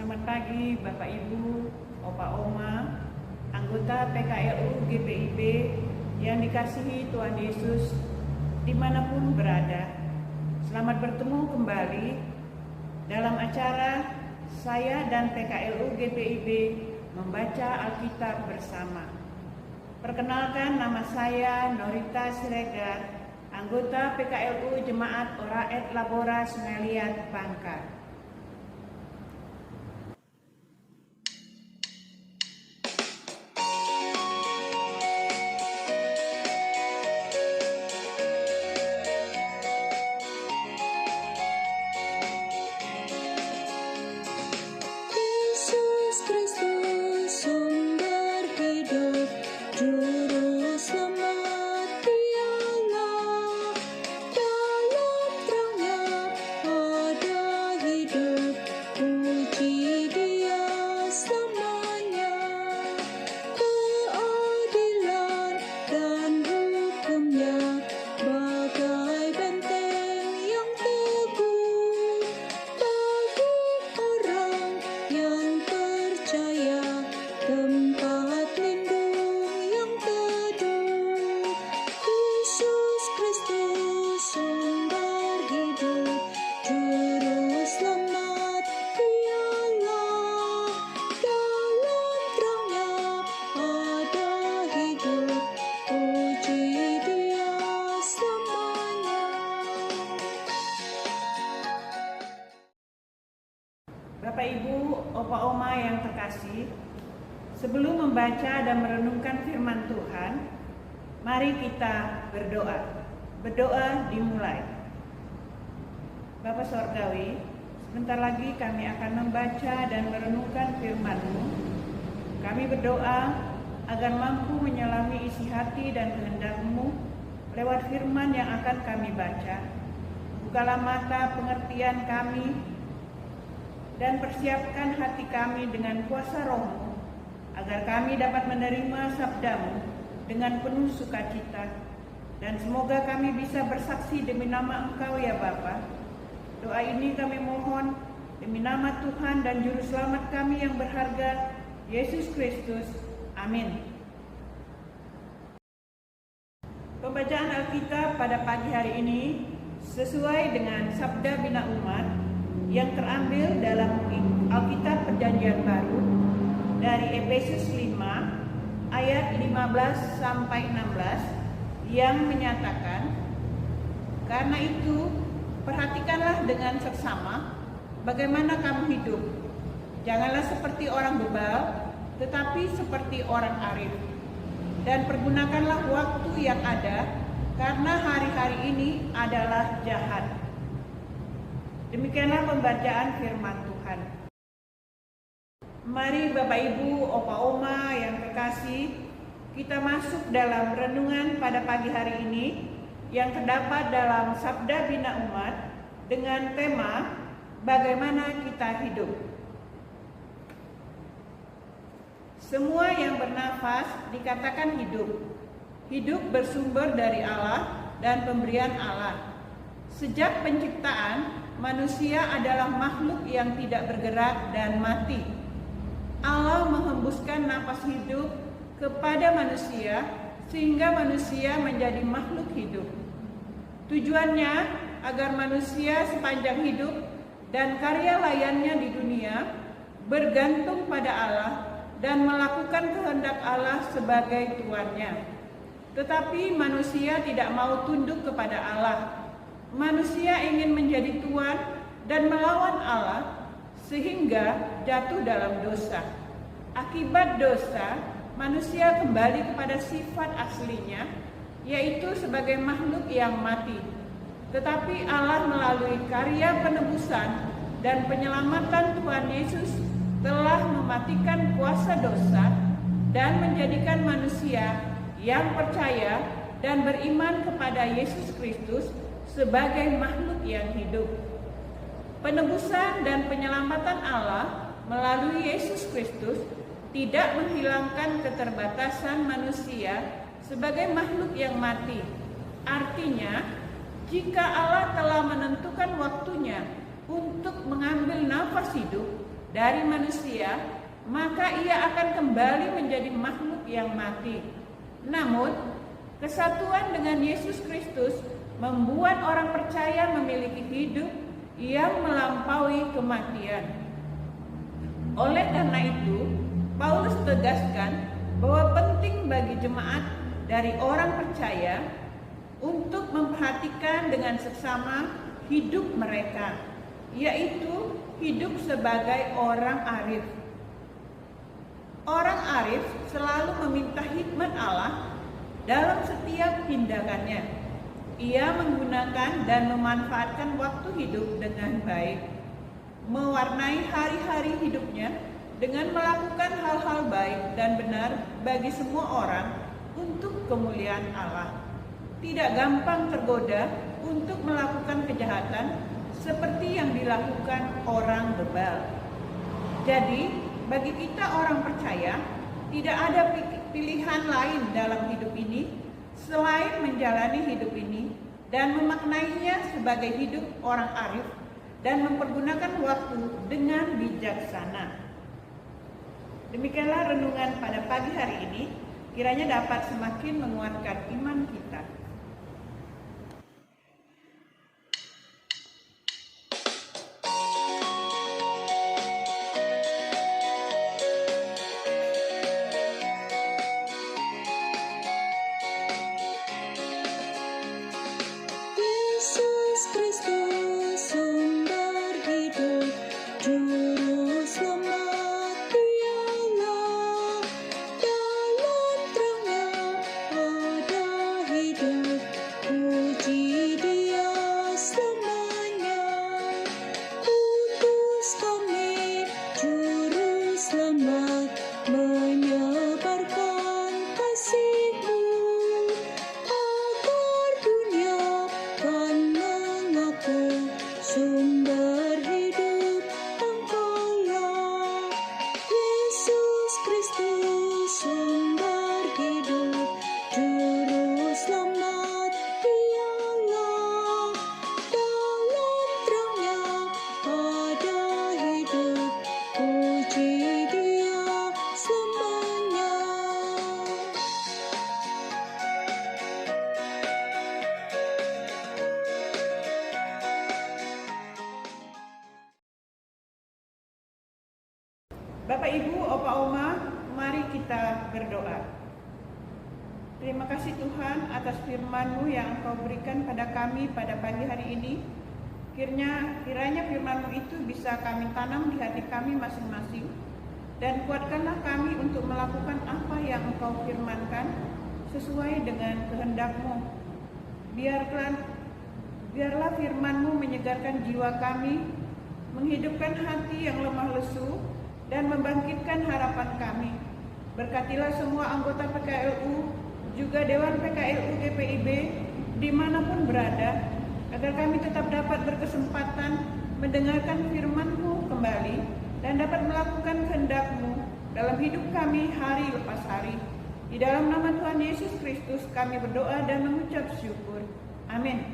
Selamat pagi Bapak Ibu, Opa Oma, anggota PKLU GPIB yang dikasihi Tuhan Yesus dimanapun berada. Selamat bertemu kembali dalam acara saya dan PKLU GPIB membaca Alkitab bersama. Perkenalkan, nama saya Norita Siregar, anggota PKLU Jemaat Oraet Labora Sungai Liat, Bangka. Bapak Ibu, Opa Oma yang terkasih, sebelum membaca dan merenungkan firman Tuhan, mari kita berdoa. Berdoa dimulai. Bapak Sorgawi, sebentar lagi kami akan membaca dan merenungkan firman-Mu. Kami berdoa agar mampu menyelami isi hati dan kehendak-Mu lewat firman yang akan kami baca. Bukalah mata pengertian kami dan persiapkan hati kami dengan kuasa Roh-Mu, agar kami dapat menerima sabda-Mu dengan penuh sukacita, dan semoga kami bisa bersaksi demi nama Engkau ya Bapa. Doa ini kami mohon demi nama Tuhan dan Juru Selamat kami yang berharga, Yesus Kristus. Amin. Pembacaan Alkitab pada pagi hari ini sesuai dengan Sabda Bina Umat yang terambil dalam Alkitab Perjanjian Baru dari Efesus 5 ayat 15 sampai 16 yang menyatakan, karena itu perhatikanlah dengan seksama bagaimana kamu hidup. Janganlah seperti orang bebal, tetapi seperti orang arif. Dan pergunakanlah waktu yang ada, karena hari-hari ini adalah jahat. Demikianlah pembacaan firman Tuhan. Mari Bapak Ibu, Opa Oma yang terkasih, kita masuk dalam renungan pada pagi hari ini yang terdapat dalam Sabda Bina Umat dengan tema bagaimana kita hidup. Semua yang bernafas dikatakan hidup. Hidup bersumber dari Allah dan pemberian Allah. Sejak penciptaan, manusia adalah makhluk yang tidak bergerak dan mati. Allah menghembuskan napas hidup kepada manusia sehingga manusia menjadi makhluk hidup. Tujuannya agar manusia sepanjang hidup dan karya layannya di dunia bergantung pada Allah dan melakukan kehendak Allah sebagai tuannya. Tetapi manusia tidak mau tunduk kepada Allah. Manusia ingin menjadi tuan dan melawan Allah sehingga jatuh dalam dosa. Akibat dosa, manusia kembali kepada sifat aslinya, yaitu sebagai makhluk yang mati. Tetapi Allah melalui karya penebusan dan penyelamatan Tuhan Yesus telah mematikan kuasa dosa dan menjadikan manusia yang percaya dan beriman kepada Yesus Kristus sebagai makhluk yang hidup. Penebusan dan penyelamatan Allah melalui Yesus Kristus tidak menghilangkan keterbatasan manusia sebagai makhluk yang mati. Artinya, jika Allah telah menentukan waktunya untuk mengambil nafas hidup, dari manusia, maka ia akan kembali menjadi makhluk yang mati. Namun, kesatuan dengan Yesus Kristus membuat orang percaya memiliki hidup yang melampaui kematian. Oleh karena itu, Paulus tegaskan bahwa penting bagi jemaat dari orang percaya untuk memperhatikan dengan seksama hidup mereka, yaitu hidup sebagai orang arif. Orang arif selalu meminta hikmat Allah dalam setiap tindakannya. Ia menggunakan dan memanfaatkan waktu hidup dengan baik, mewarnai hari-hari hidupnya dengan melakukan hal-hal baik dan benar bagi semua orang untuk kemuliaan Allah. Tidak gampang tergoda untuk melakukan kejahatan seperti yang dilakukan orang bebal. Jadi, bagi kita orang percaya, tidak ada pilihan lain dalam hidup ini selain menjalani hidup ini dan memaknainya sebagai hidup orang arif dan mempergunakan waktu dengan bijaksana. Demikianlah renungan pada pagi hari ini, kiranya dapat semakin menguatkan iman kita. Bapak, Ibu, Opa, Oma, mari kita berdoa. Terima kasih Tuhan atas firman-Mu yang Engkau berikan pada kami pada pagi hari ini. Kiranya firman-Mu itu bisa kami tanam di hati kami masing-masing, dan kuatkanlah kami untuk melakukan apa yang Engkau firmankan sesuai dengan kehendak-Mu. Biarlah firman-Mu menyegarkan jiwa kami, menghidupkan hati yang lemah lesu, dan membangkitkan harapan kami. Berkatilah semua anggota PKLU, juga Dewan PKLU GPIB, dimanapun berada, agar kami tetap dapat berkesempatan mendengarkan firman-Mu kembali, dan dapat melakukan kehendak-Mu dalam hidup kami hari lepas hari. Di dalam nama Tuhan Yesus Kristus kami berdoa dan mengucap syukur. Amin.